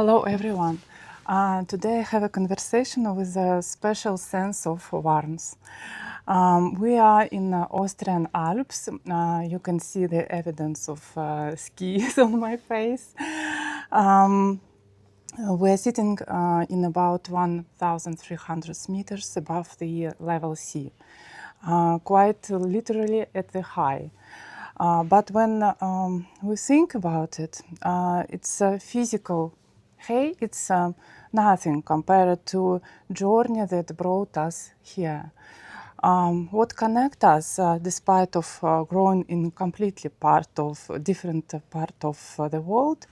Hello, everyone. Today I have a conversation with a special sense of warmth. We are in the Austrian Alps. You can see the evidence of skis on my face. We're sitting in about 1,300 meters above the level sea, quite literally at the high. But when we think about it, it's a physical. Hey, it's nothing compared to journey that brought us here. What connects us, despite of growing in completely different part of the world,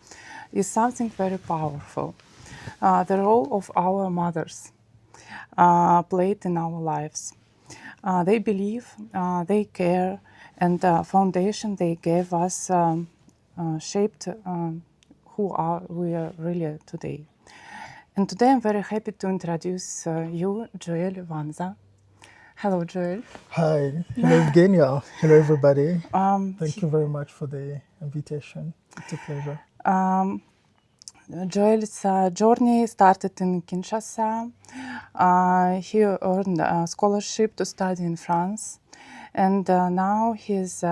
is something very powerful. The role of our mothers played in our lives. They believe, they care, and the foundation they gave us shaped who we are really today. And today I'm very happy to introduce you, Joël Wanza. Hello, Joël. Hi, hello Evgenia. Hello everybody. Thank you very much for the invitation. It's a pleasure. Joël's journey started in Kinshasa. He earned a scholarship to study in France. And now he's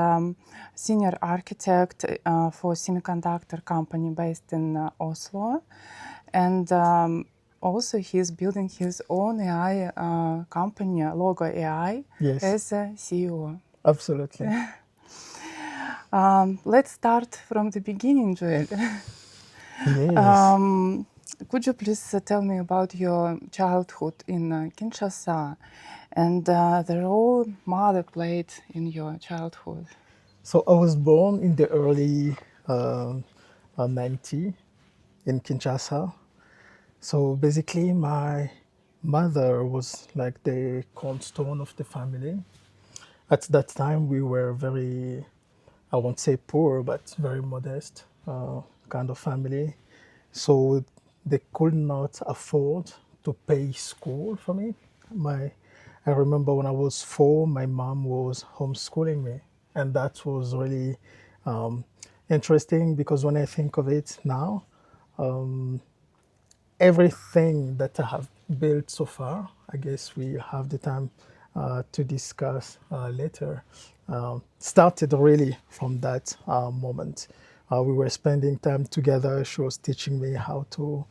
senior architect for a semiconductor company based in Oslo. And also he's building his own AI company, logoi.ai, Yes. as a CEO. Absolutely. Let's start from the beginning, Joël. Yes. Could you please tell me about your childhood in Kinshasa and the role mother played in your childhood? So I was born in the early 90 in Kinshasa. So basically my mother was like the cornerstone of the family. At that time we were very, I won't say poor, but very modest kind of family. So they could not afford to pay school for me. I remember when I was 4, my mom was homeschooling me, and that was really interesting because when I think of it now, everything that I have built so far, I guess we have the time to discuss later, started really from that moment. We were spending time together. She was teaching me how to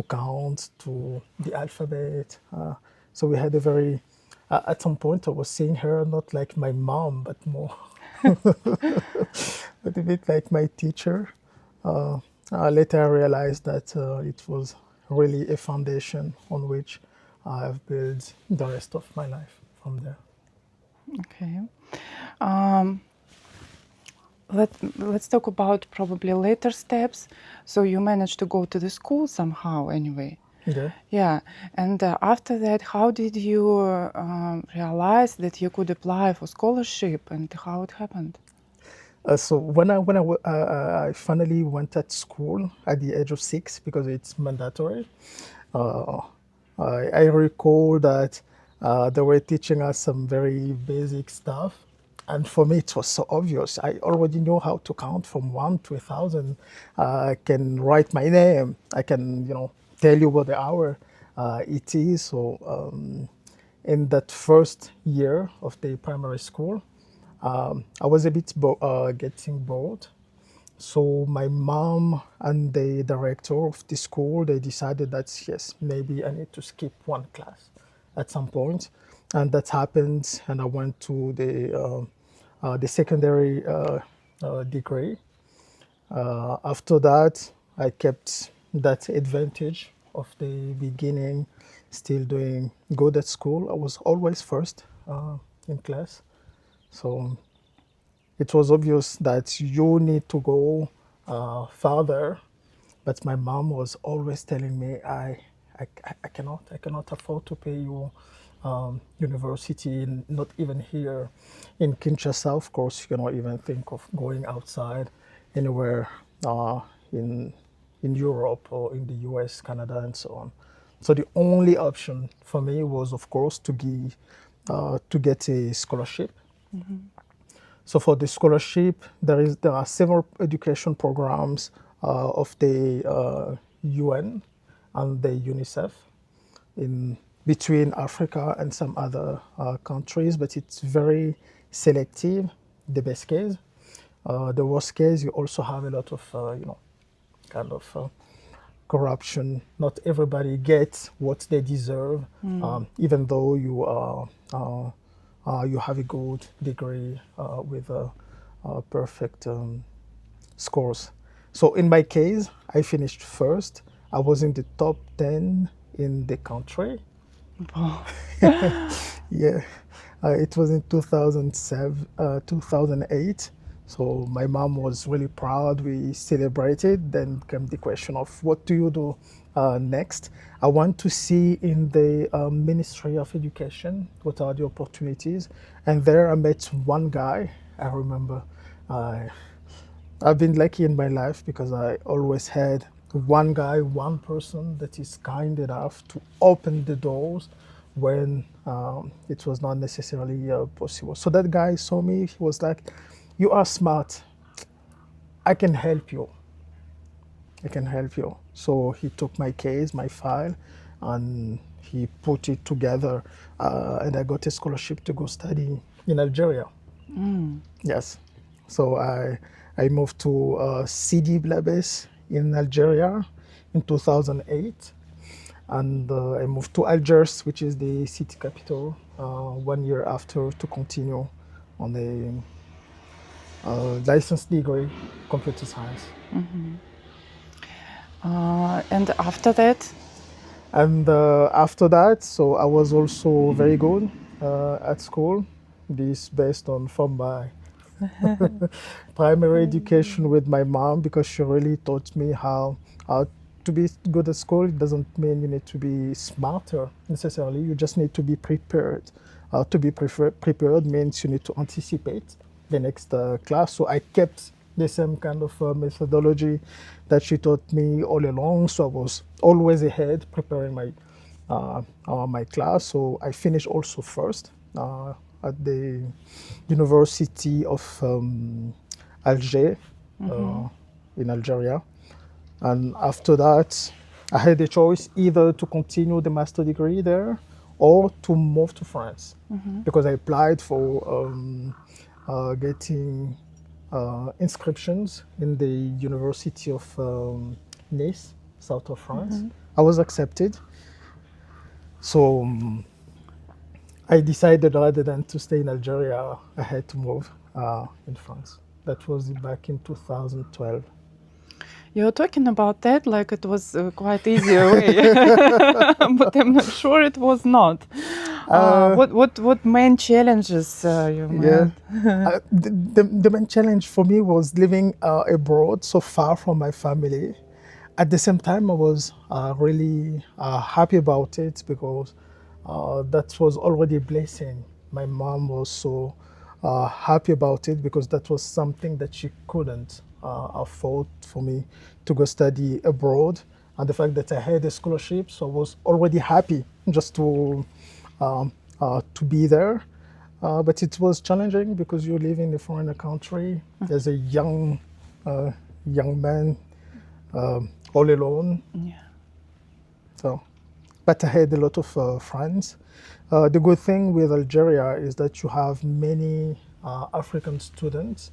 count to the alphabet. So we had a very, at some point, I was seeing her not like my mom, but more, but a bit like my teacher. Later, I realized that it was really a foundation on which I've built the rest of my life from there. Okay. Let's talk about probably later steps. So you managed to go to the school somehow anyway. Yeah. Yeah. And after that, how did you realize that you could apply for scholarship and how it happened? So when I finally went at school at the age of 6 because it's mandatory, uh, I recall that they were teaching us some very basic stuff, and for me it was so obvious. I already know how to count from 1 to 1,000. I can write my name. I can tell you what the hour it is. So in that first year of the primary school, I was a bit getting bored. So my mom and the director of the school, they decided that yes, maybe I need to skip one class at some point, and that happened. And I went to the secondary degree. After that, I kept that advantage of the beginning, still doing good at school. I was always first in class. So it was obvious that you need to go further, but my mom was always telling me, I cannot afford to pay you university, not even here in Kinshasa. Of course, you cannot even think of going outside anywhere uh, in in Europe or in the US, Canada, and so on. So the only option for me was, of course, to get a scholarship. So for the scholarship, there are several education programs of the UN and the UNICEF in between Africa and some other countries, but it's very selective, the best case. The worst case, you also have a lot of, kind of corruption. Not everybody gets what they deserve, even though you have a good degree with perfect scores. So in my case, I finished first. I was in the top 10 in the country. Wow. Yeah, it was in 2007, 2008. So my mom was really proud. We celebrated. Then came the question of what do you do next? I want to see in the Ministry of Education what are the opportunities. And there I met one guy. I remember. I've been lucky in my life because I always had one guy, one person that is kind enough to open the doors when it was not necessarily possible. So that guy saw me. He was like, "You are smart. I can help you. I can help you." So he took my case, my file, and he put it together, and I got a scholarship to go study in Algeria. Yes. So I moved to Sidi Blabès in Algeria in 2008. And I moved to Algiers, which is the city capital, 1 year after to continue on the license degree, computer science. And after that, And after that, so I was also very good at school. This based on from my primary education with my mom because she really taught me how to be good at school. It doesn't mean you need to be smarter necessarily. You just need to be prepared. To be prepared means you need to anticipate the next class. So I kept the same kind of methodology that she taught me all along. So I was always ahead preparing my class. So I finished also first at the University of Alger in Algeria. And after that, I had a choice either to continue the master degree there or to move to France because I applied for getting inscriptions in the University of Nice, south of France. I was accepted. So I decided rather than to stay in Algeria, I had to move in France. That was back in 2012. you're talking about that like it was quite easy way, but I'm not sure it was not. What main challenges you Yeah. met? The main challenge for me was living abroad, so far from my family. At the same time, I was really happy about it because that was already a blessing. My mom was so happy about it because that was something that she couldn't afford for me to go study abroad. And the fact that I had a scholarship, so I was already happy just to be there. But it was challenging because you live in a foreign country as a young man all alone. Yeah. So, but I had a lot of friends. The good thing with Algeria is that you have many African students.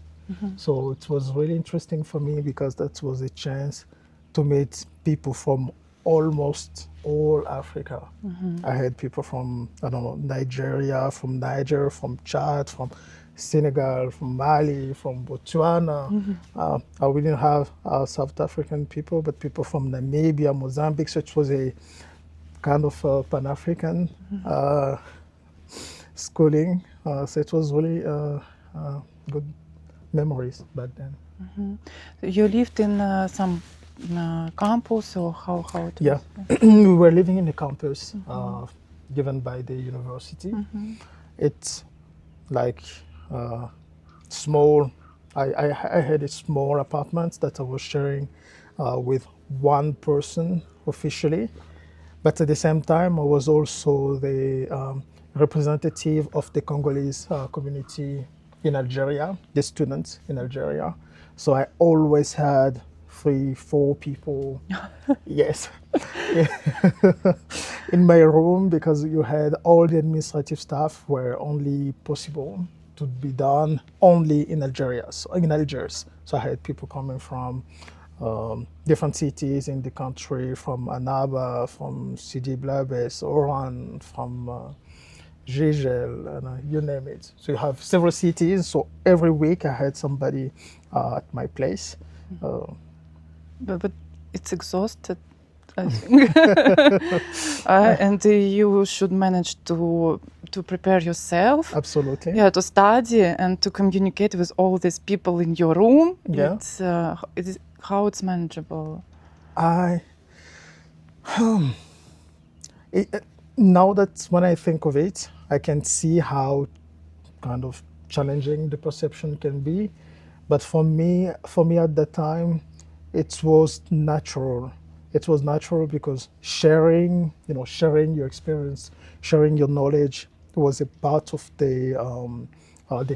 So it was really interesting for me because that was a chance to meet people from almost all Africa. I had people from, I don't know, Nigeria, from Niger, from Chad, from Senegal, from Mali, from Botswana. We didn't have South African people, but people from Namibia, Mozambique. So it was a kind of Pan-African schooling. So it was really good memories back then. You lived in some campus or how it Yeah, was? we were living in a campus given by the university. It's like small. I had a small apartment that I was sharing with one person officially, but at the same time, I was also the representative of the Congolese community in Algeria, the students in Algeria. So I always had 3, 4 people. Yes. In my room, because you had all the administrative stuff were only possible to be done only in Algeria, so in Algiers. So I had people coming from different cities in the country, from Annaba, from Sidi Blabès, Oran, from Gigel, and you name it. So you have several cities. So every week I had somebody at my place. But it's exhausted, I think. And you should manage to prepare yourself. Absolutely. Yeah, to study and to communicate with all these people in your room. Yeah. It is how it's manageable. Now that when I think of it, I can see how kind of challenging the perception can be. But for me at that time, it was natural. It was natural because sharing your experience, sharing your knowledge was a part of the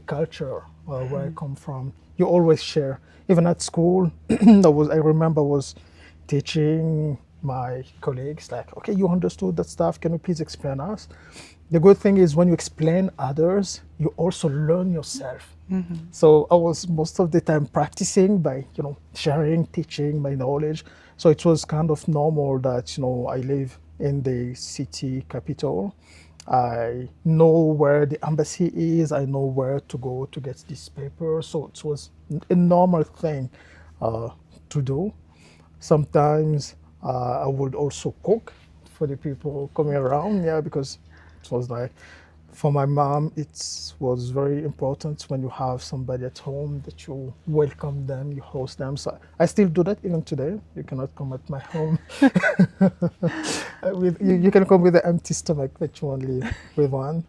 culture where I come from. You always share. Even at school, I remember was teaching my colleagues like, okay, you understood that stuff. Can you please explain us? The good thing is when you explain others, you also learn yourself. So I was most of the time practicing by, sharing, teaching my knowledge. So it was kind of normal that, I live in the city capital. I know where the embassy is. I know where to go to get this paper. So it was a normal thing to do. Sometimes I would also cook for the people coming around, because it was like, for my mom, it was very important when you have somebody at home that you welcome them, you host them. So I still do that even today. You cannot come at my home. You can come with an empty stomach, but you only with one.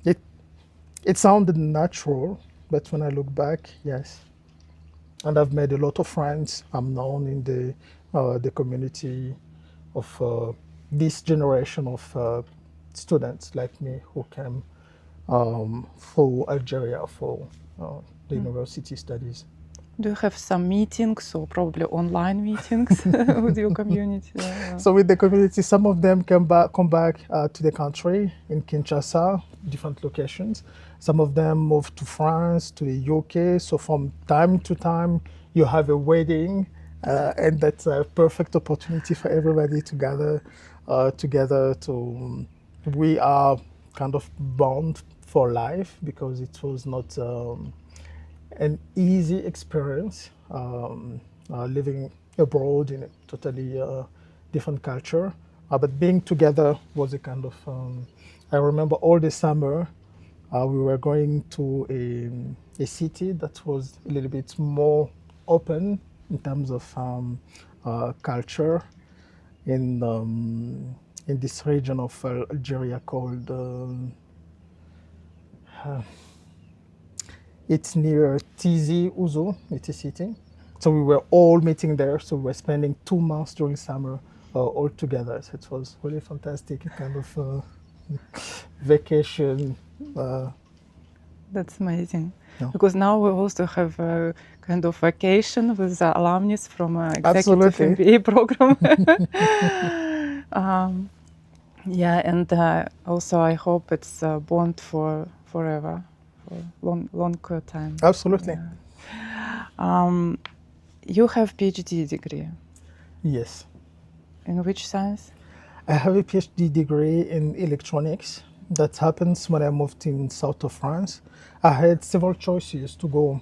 It sounded natural, but when I look back, yes. And I've made a lot of friends. I'm known in the community of this generation of students like me who came through Algeria for the university studies. Do you have some meetings or probably online meetings with your community? So with the community, some of them come back to the country in Kinshasa, different locations. Some of them move to France, to the UK. So from time to time, you have a wedding, and that's a perfect opportunity for everybody to gather together. We are kind of bound for life because it was not an easy experience living abroad in a totally different culture. But being together was a kind of, I remember all the summer we were going to a city that was a little bit more open in terms of culture in this region of Algeria called it's near Tizi Ouzou, it's a city. So we were all meeting there. So we were spending 2 months during summer all together. So it was really fantastic, kind of vacation. That's amazing. Yeah. Because now we also have a kind of vacation with the alumni from executive Absolutely. MBA program. Yeah, and also I hope it's a bond for forever, for longer time. Absolutely. Yeah. You have PhD degree. Yes. In which science? I have a PhD degree in electronics. That happens when I moved in south of France. I had several choices to go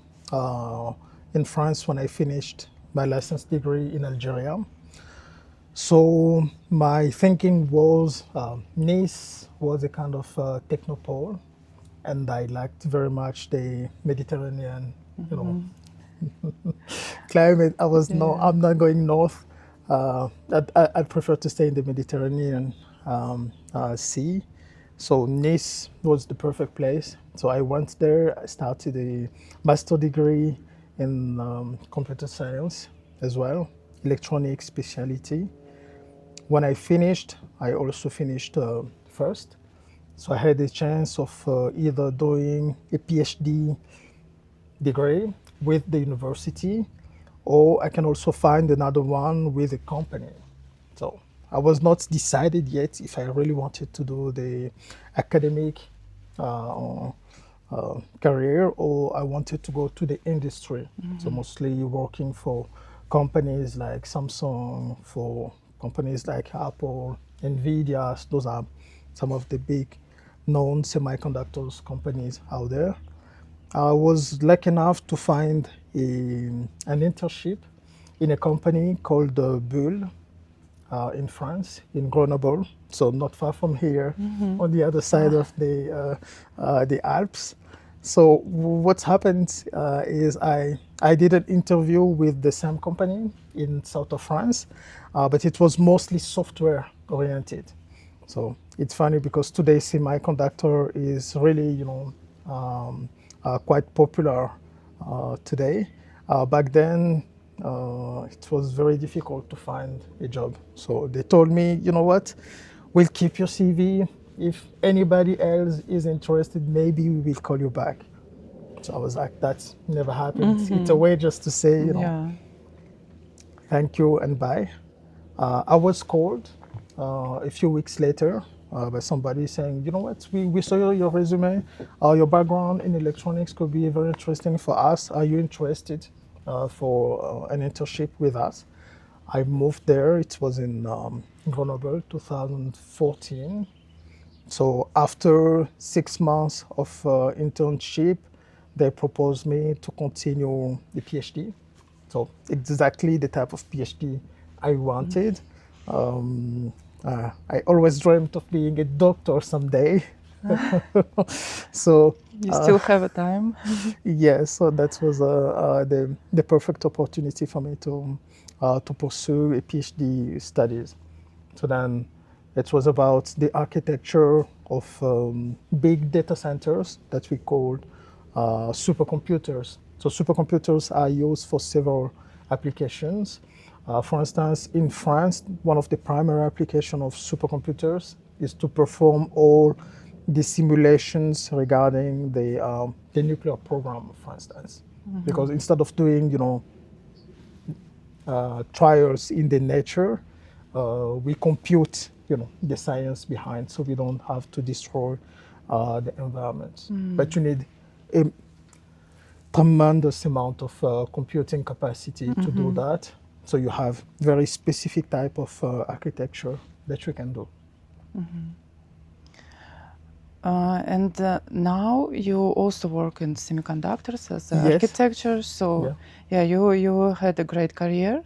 in France when I finished my license degree in Algeria. So my thinking was Nice was a kind of technopole, and I liked very much the Mediterranean, climate. I'm not going north. I'd prefer to stay in the Mediterranean Sea. So Nice was the perfect place. So I went there. I started a master degree in computer science as well, electronics specialty. When I finished, I also finished first. So I had a chance of either doing a PhD degree with the university or I can also find another one with a company. So I was not decided yet if I really wanted to do the academic uh, career or I wanted to go to the industry. So mostly working for companies like Samsung, for companies like Apple, Nvidia. Those are some of the big known semiconductors companies out there. I was lucky enough to find an internship in a company called Bull in France, in Grenoble, so not far from here, on the other side of the Alps. So what's happened is I did an interview with the same company in south of France, but it was mostly software oriented. So it's funny because today semiconductor is really, quite popular today. Back then, it was very difficult to find a job. So they told me, you know what, we'll keep your CV. If anybody else is interested, maybe we will call you back. So I was like, that's never happened. It's a way just to say, Yeah. thank you and bye. I was called a few weeks later by somebody saying, you know what, we saw your resume, your background in electronics could be very interesting for us. Are you interested for an internship with us? I moved there. It was in Grenoble, 2014. So after 6 months of internship, they proposed me to continue the PhD. So exactly the type of PhD I wanted. I always dreamt of being a doctor someday. So You still have a time. yeah, so that was the perfect opportunity for me to pursue a PhD studies. So then it was about the architecture of big data centers that we called supercomputers. So supercomputers are used for several applications. For instance, in France, one of the primary applications of supercomputers is to perform all the simulations regarding the nuclear program, for instance. Because instead of doing, trials in the nature, we compute, the science behind, so we don't have to destroy the environment. But you need a tremendous amount of computing capacity to do that. So you have very specific type of architecture that you can do. And now you also work in semiconductors as Yes. architecture. So yeah, you had a great career.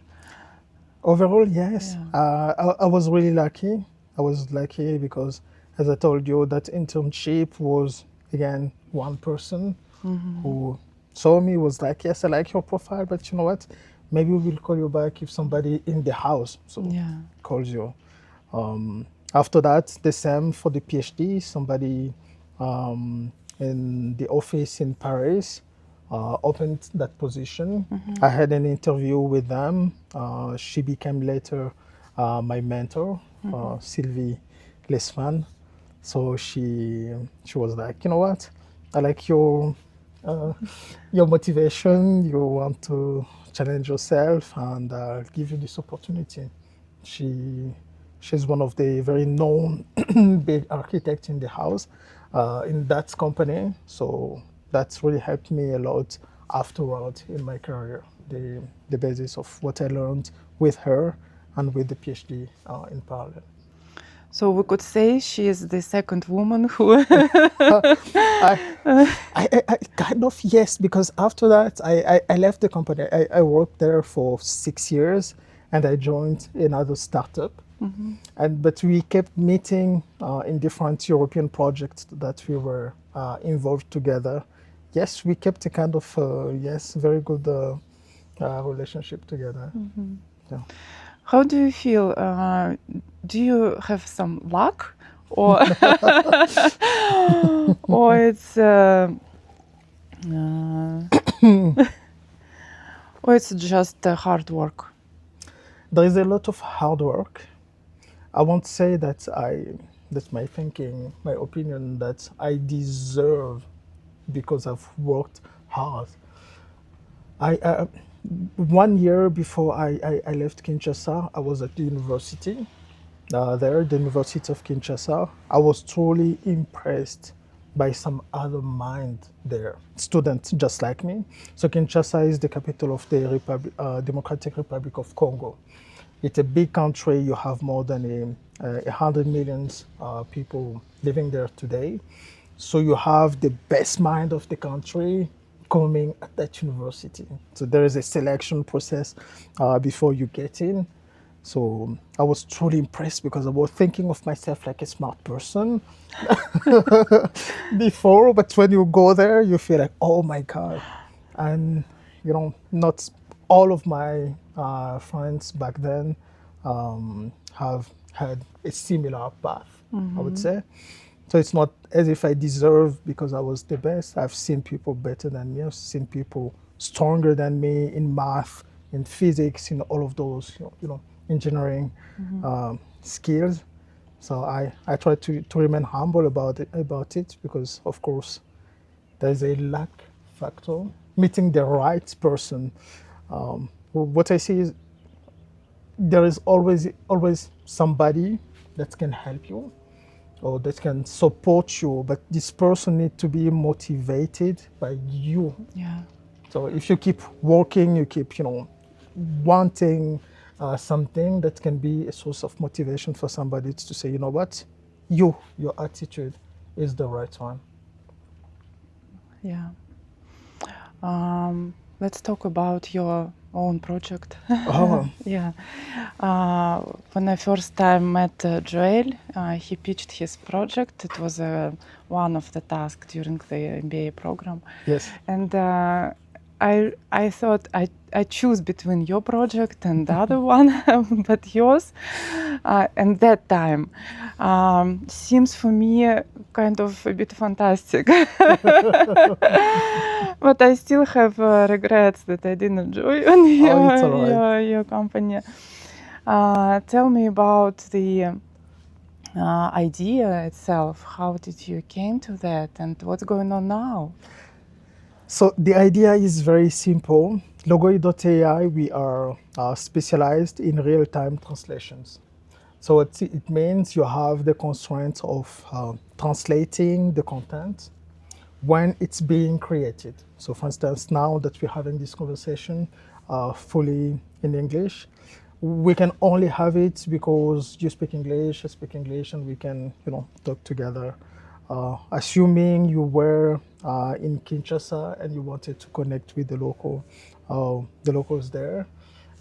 Overall, yes. Yeah. I was really lucky. I was lucky because, as I told you, that internship was, again, one person who saw me, was like, yes, I like your profile, but you know what? Maybe we will call you back if somebody in the house calls you. After that, the same for the PhD. Somebody in the office in Paris opened that position. I had an interview with them. She became later my mentor, Sylvie Lesman. So she was like, you know what? I like your motivation. You want to challenge yourself, and I'll give you this opportunity. She's one of the very known big architects in the house, in that company. So that's really helped me a lot afterward in my career. The basis of what I learned with her and with the PhD in parallel. So we could say she is the second woman who. I kind of, yes, because after that I left the company. I worked there for 6 years, and I joined another startup. But we kept meeting in different European projects that we were involved together. Yes, we kept a kind of very good relationship together. Yeah. How do you feel? Do you have some luck, or or it's or it's just hard work? There is a lot of hard work. I won't say that that's my thinking, my opinion, that I deserve because I've worked hard. 1 year before I left Kinshasa, I was at the university there, the University of Kinshasa. I was truly impressed by some other mind there, students just like me. So Kinshasa is the capital of the Democratic Republic of Congo. It's a big country. You have more than 100 million people living there today. So you have the best mind of the country coming at that university. So there is a selection process before you get in. So I was truly impressed because I was thinking of myself like a smart person before, but when you go there, you feel like, oh my God. And, not all of my friends back then have had a similar path, I would say. So it's not as if I deserve because I was the best. I've seen people better than me. I've seen people stronger than me in math, in physics, in all of those, engineering skills. So I try to remain humble about it because, of course, there's a lack factor. Meeting the right person. What I see is there is always somebody that can help you or that can support you, but this person needs to be motivated by you. Yeah. So if you keep working, you keep, wanting something that can be a source of motivation for somebody to say, you know what, your attitude is the right one. Yeah. Let's talk about your own project. Oh, Yeah. When I first time met Joël, he pitched his project. It was one of the tasks during the MBA program. yes. And I thought I choose between your project and the other one, but yours, and that time seems for me kind of a bit fantastic. But I still have regrets that I didn't join Oh, it's all right. your company. Tell me about the idea itself. How did you came to that, and what's going on now? So the idea is very simple. Logoi.ai, we are specialized in real-time translations. So it means you have the constraints of translating the content when it's being created. So for instance, now that we're having this conversation fully in English, we can only have it because you speak English, I speak English, and we can, talk together. Assuming you were in Kinshasa and you wanted to connect with the locals there,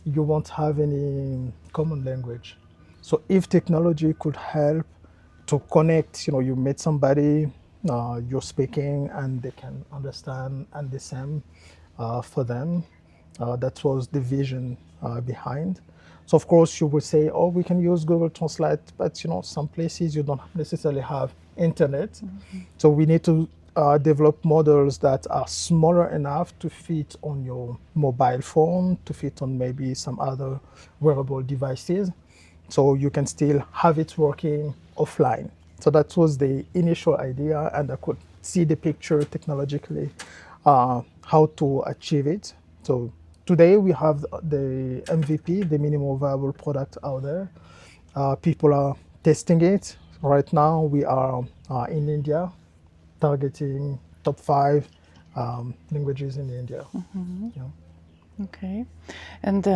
you won't have any common language. So if technology could help to connect, you meet somebody, you're speaking, and they can understand, and the same for them. That was the vision behind. So of course you would say, oh, we can use Google Translate, but some places you don't necessarily have internet. Mm-hmm. So we need to develop models that are smaller enough to fit on your mobile phone, to fit on maybe some other wearable devices. So you can still have it working offline. So that was the initial idea, and I could see the picture technologically, how to achieve it. So today we have the MVP, the minimum viable product out there. People are testing it. Right now we are in India, targeting top 5 languages in India. Mm-hmm. Yeah. Okay, and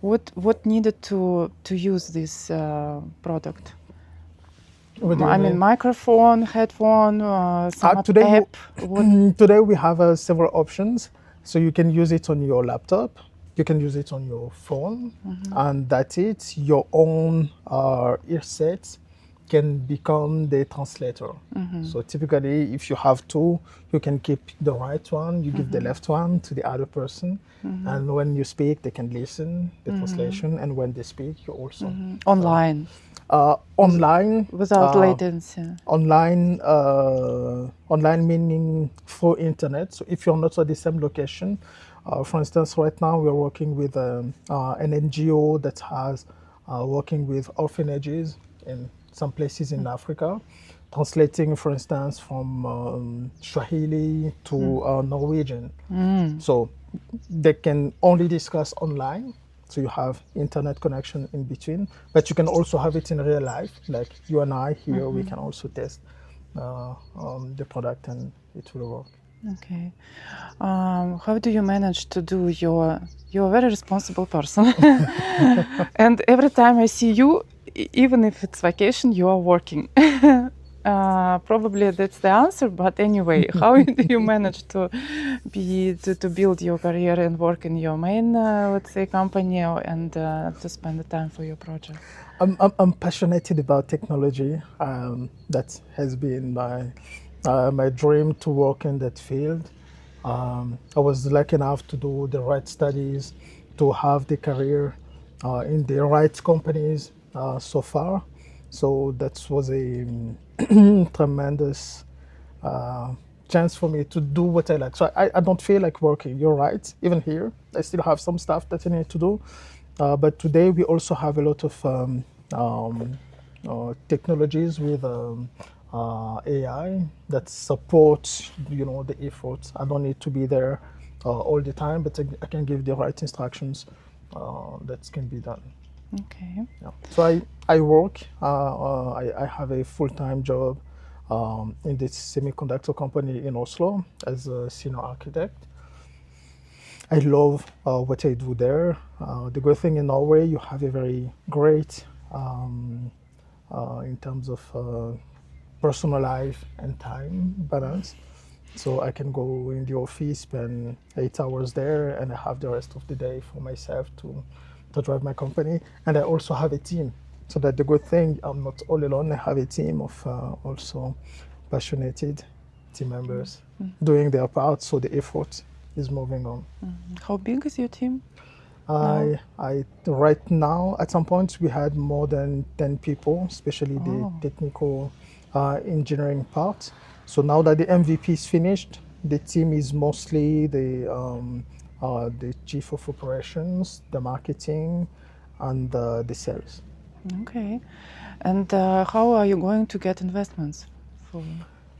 what needed to use this product? What do you I mean, mean? microphone, headphone, some Today, app. What? today we have several options. So you can use it on your laptop, you can use it on your phone, and that's it. Your own earset can become the translator. So typically, if you have two, you can keep the right one, you give the left one to the other person, and when you speak, they can listen the translation, and when they speak, you also Online, online without latency. Online meaning for internet. So if you're not at the same location, for instance, right now we're working with an NGO that has working with orphanages in some places in Africa, translating, for instance, from Swahili to Norwegian. So they can only discuss online. So you have internet connection in between, but you can also have it in real life. Like you and I here, we can also test the product and it will work. Okay. How do you manage to do you're a very responsible person. And every time I see you, even if it's vacation, you are working. Probably that's the answer, but anyway, how do you manage to build your career and work in your main, let's say, company and to spend the time for your project? I'm passionate about technology. That has been my dream to work in that field. I was lucky enough to do the right studies, to have the career in the right companies so far. So that was a tremendous uh, chance for me to do what I like. So I don't feel like working. You're right. Even here, I still have some stuff that I need to do. But today we also have a lot of technologies with AI that support, the efforts. I don't need to be there all the time, but I can give the right instructions that can be done. Okay. Yeah. So I work. I have a full-time job in this semiconductor company in Oslo as a senior architect. I love what I do there. The good thing in Norway, you have a very great in terms of personal life and time balance. So I can go in the office, spend 8 hours there, and I have the rest of the day for myself to drive my company. And I also have a team. So that the good thing, I'm not all alone. I have a team of also passionate team members doing their part. So the effort is moving on. How big is your team? I right now at some point we had more than 10 people, especially the technical engineering part. So now that the MVP is finished, the team is mostly the chief of operations, the marketing, and the sales. Okay. And how are you going to get investments?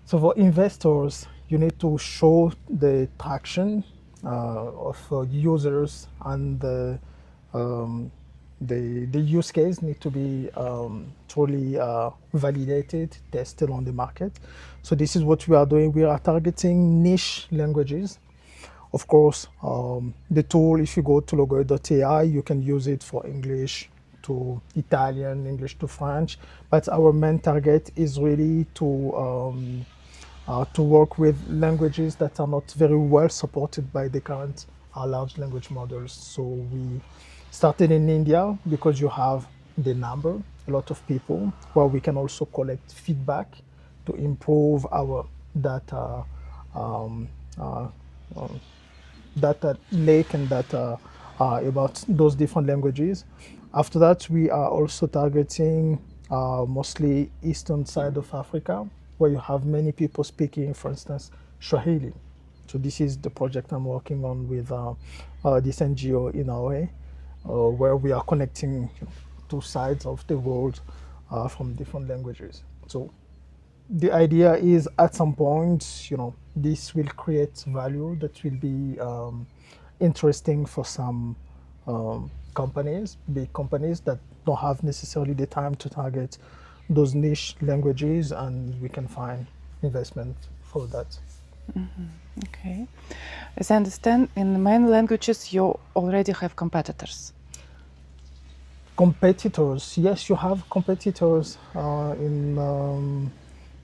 So for investors, you need to show the traction of users, and the use case need to be truly validated, tested on the market. So this is what we are doing. We are targeting niche languages. Of course, the tool, if you go to logoi.ai, you can use it for English to Italian, English to French. But our main target is really to work with languages that are not very well supported by the current large language models. So we started in India because you have the number, a lot of people, where we can also collect feedback to improve our data data lake and data about those different languages. After that, we are also targeting mostly eastern side of Africa, where you have many people speaking, for instance, Swahili. So this is the project I'm working on with this NGO in Norway, where we are connecting two sides of the world from different languages. So the idea is at some point, this will create value that will be interesting for some companies, big companies that don't have necessarily the time to target those niche languages, and we can find investment for that. Okay. As I understand, in the main languages, you already have competitors. Competitors, yes, you have competitors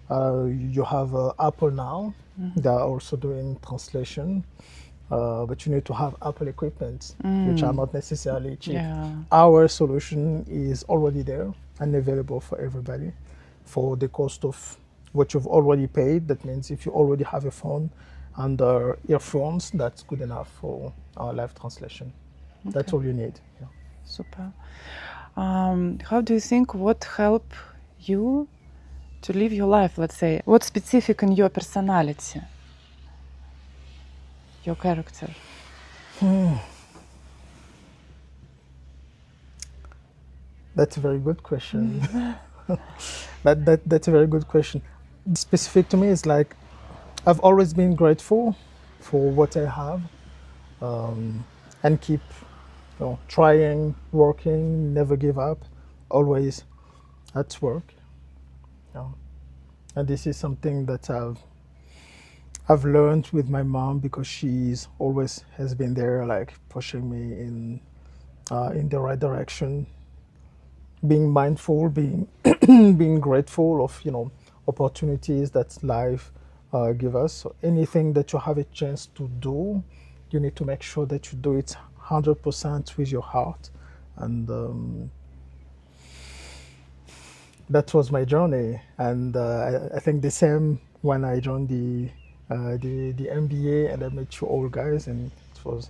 you have Apple now. They are also doing translation, but you need to have Apple equipment, which are not necessarily cheap. Yeah. Our solution is already there and available for everybody for the cost of what you've already paid. That means if you already have a phone and earphones, that's good enough for our live translation. Okay. That's all you need. Yeah. Super. How do you think what help you to live your life, let's say? What's specific in your personality, your character? That's a very good question. That's a very good question. Specific to me is like I've always been grateful for what I have. and keep trying, working, never give up, always at work. And this is something that I've learned with my mom, because she's always has been there, like pushing me in the right direction, being mindful, being being grateful of opportunities that life give us. So anything that you have a chance to do, you need to make sure that you do it 100% with your heart. And that was my journey. And I think the same when I joined the MBA and I met you all guys, and it was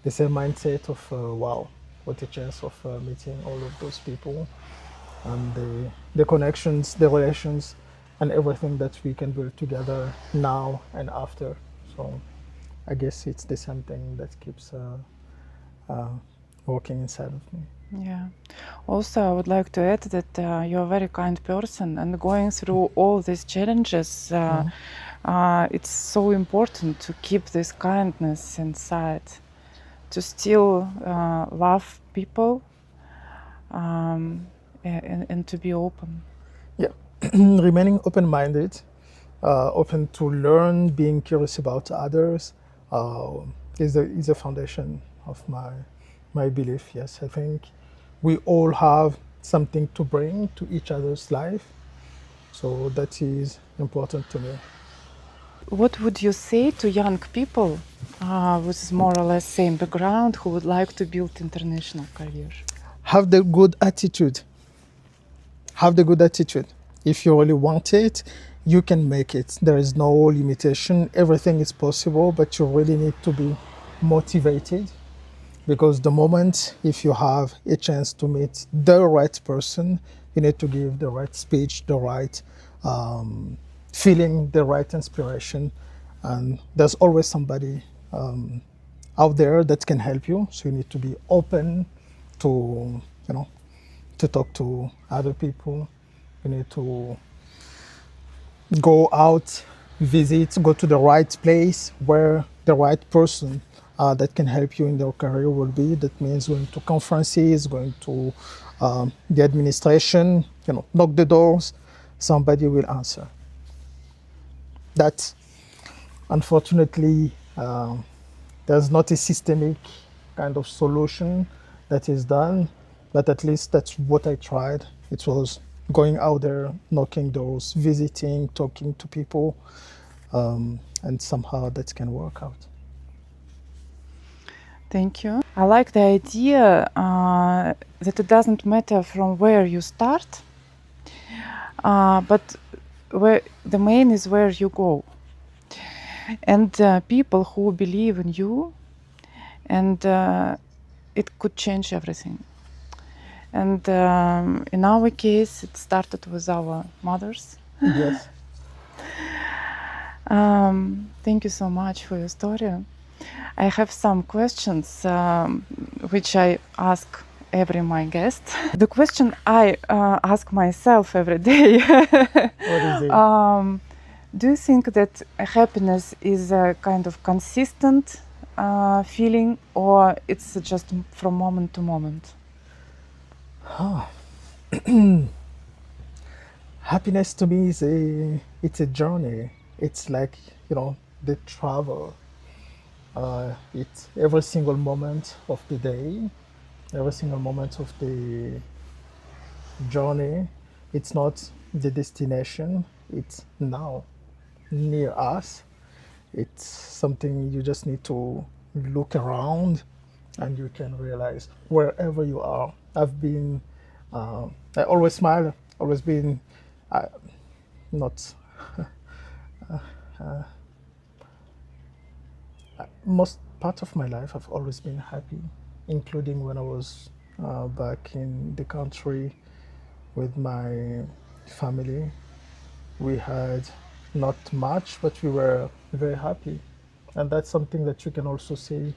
the same mindset of wow, what a chance of meeting all of those people, and the connections, the relations, and everything that we can build together now and after. So I guess it's the same thing that keeps working inside of me. Yeah. Also, I would like to add that you're a very kind person, and going through all these challenges, it's so important to keep this kindness inside, to still love people, and to be open. Yeah, remaining open-minded, open to learn, being curious about others, is a foundation of my belief. Yes, I think we all have something to bring to each other's life, so that is important to me. What would you say to young people with more or less same background who would like to build international career? Have the good attitude. Have the good attitude. If you really want it, you can make it. There is no limitation. Everything is possible, but you really need to be motivated, because the moment if you have a chance to meet the right person, you need to give the right speech, the right feeling, the right inspiration, and there's always somebody out there that can help you. So you need to be open to to talk to other people. You need to go out, visit, go to the right place where the right person that can help you in your career will be. That means going to conferences, going to the administration, knock the doors, somebody will answer. That, unfortunately, there's not a systemic kind of solution that is done, but at least that's what I tried. It was going out there, knocking doors, visiting, talking to people, and somehow that can work out. Thank you. I like the idea that it doesn't matter from where you start, but where the main is where you go. And people who believe in you, and it could change everything. And in our case, it started with our mothers. Yes. Thank you so much for your story. I have some questions which I ask every my guest. The question I ask myself every day. What is it? Do you think that happiness is a kind of consistent feeling, or it's just from moment to moment? Happiness to me it's a journey. It's like the travel. It's every single moment of the day, every single moment of the journey. It's not the destination. It's now, near us. It's something you just need to look around, and you can realize wherever you are. I've been, I always smile, always been, not, most part of my life I've always been happy, including when I was back in the country with my family. We had not much, but we were very happy. And that's something that you can also see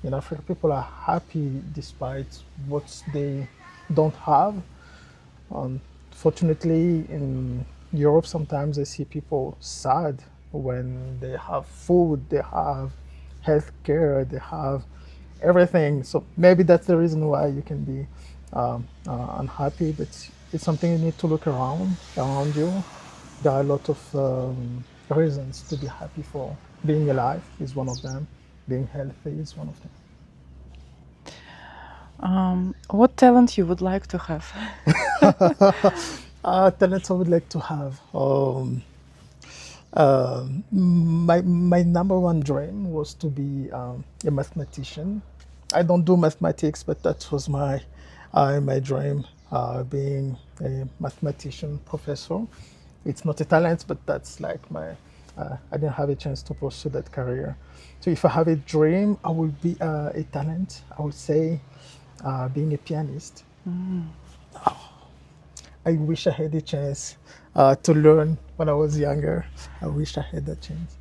in Africa. People are happy despite what they don't have. Fortunately, in Europe, sometimes I see people sad when they have food, they have healthcare, they have everything. So maybe that's the reason why you can be unhappy. But it's something you need to look around you. There are a lot of reasons to be happy for. Being alive is one of them. Being healthy is one of them. What talent you would like to have? Talents I would like to have. My number one dream was to be a mathematician. I don't do mathematics, but that was my dream, being a mathematician professor. It's not a talent, but that's like I didn't have a chance to pursue that career. So if I have a dream, I will be a talent. I would say being a pianist. I wish I had a chance to learn when I was younger. I wish I had that chance.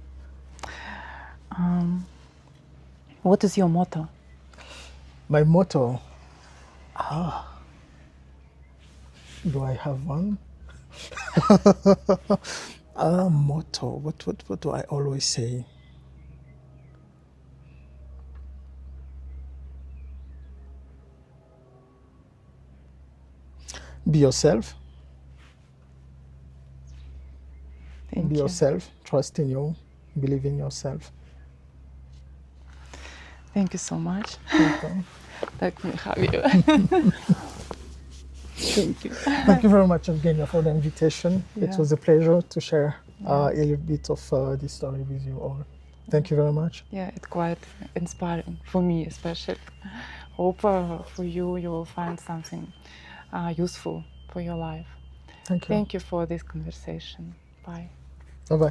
What is your motto? My motto, do I have one? Motto, what do I always say? Be yourself. Thank Be you. yourself. Trust in you. Believe in yourself. Thank you so much. Okay. Let me have you. Thank you. Thank you very much, Evgenia, for the invitation. It Yeah. was a pleasure to share a little bit of this story with you all. Thank you very much. Yeah, it's quite inspiring for me, especially. Hope for you, you will find something useful for your life. Thank you. Thank you for this conversation. Bye. Bye-bye.